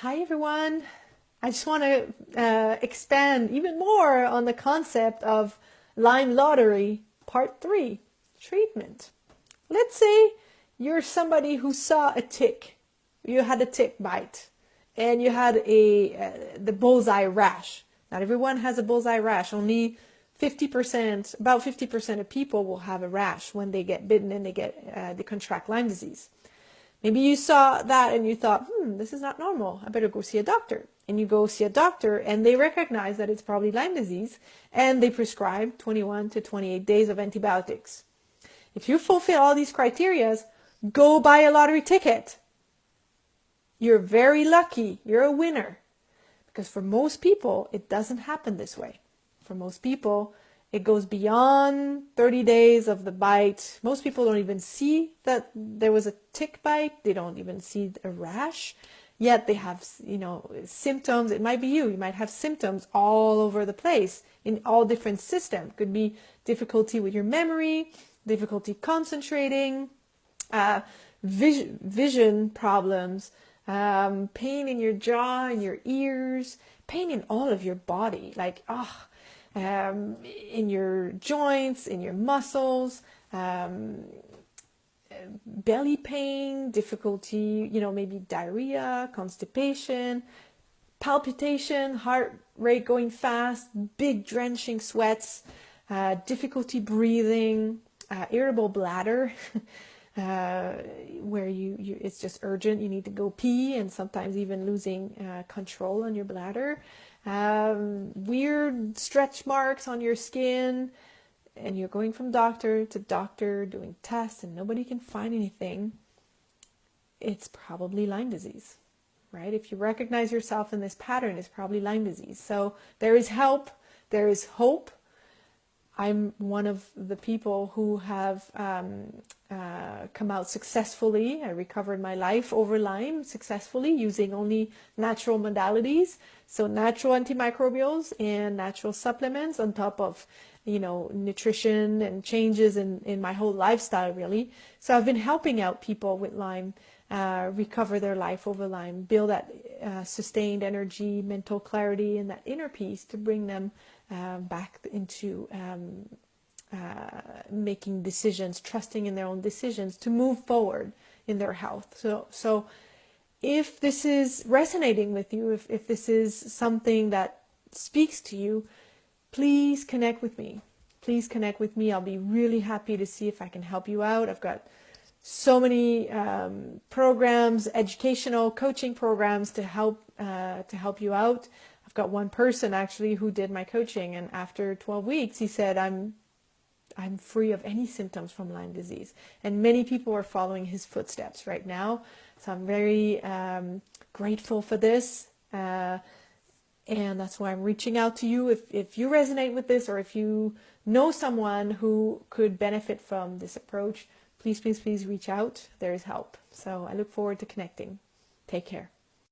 Hi everyone. I just want to expand even more on the concept of Lyme lottery part 3, treatment. Let's say you're somebody who saw a tick. You had a tick bite and you had the bullseye rash. Not everyone has a bullseye rash. Only 50%, about 50% of people will have a rash when they get bitten and they contract Lyme disease. Maybe you saw that and you thought, this is not normal. I better go see a doctor. And you go see a doctor and they recognize that it's probably Lyme disease and they prescribe 21 to 28 days of antibiotics. If you fulfill all these criteria, go buy a lottery ticket. You're very lucky. You're a winner. Because for most people, it doesn't happen this way. For most people, it goes beyond 30 days of the bite. Most people don't even see that there was a tick bite. They don't even see a rash. Yet they have, symptoms. It might be you. You might have symptoms all over the place in all different systems. Could be difficulty with your memory, difficulty concentrating, vision problems, pain in your jaw, in your ears, pain in all of your body. In your joints, in your muscles, belly pain, difficulty, maybe diarrhea, constipation, palpitation, heart rate going fast, big drenching sweats, difficulty breathing, irritable bladder, where it's just urgent, you need to go pee, and sometimes even losing control on your bladder. Weird stretch marks on your skin, and you're going from doctor to doctor doing tests and nobody can find anything. It's probably Lyme disease, right? If you recognize yourself in this pattern, it's probably Lyme disease. So there is help, there is hope. I'm one of the people who have come out successfully. I recovered my life over Lyme successfully using only natural modalities. So natural antimicrobials and natural supplements on top of, nutrition and changes in my whole lifestyle, really. So I've been helping out people with Lyme recover their life over Lyme, build that sustained energy, mental clarity, and that inner peace to bring them back into making decisions, trusting in their own decisions to move forward in their health. So if this is resonating with you, if this is something that speaks to you, please connect with me. Please connect with me. I'll be really happy to see if I can help you out. I've got so many programs, educational coaching programs to help you out. I've got one person actually who did my coaching, and after 12 weeks, he said, I'm free of any symptoms from Lyme disease. And many people are following his footsteps right now. So I'm very grateful for this. And that's why I'm reaching out to you. If you resonate with this, or if you know someone who could benefit from this approach, please, please, please reach out. There is help. So I look forward to connecting. Take care.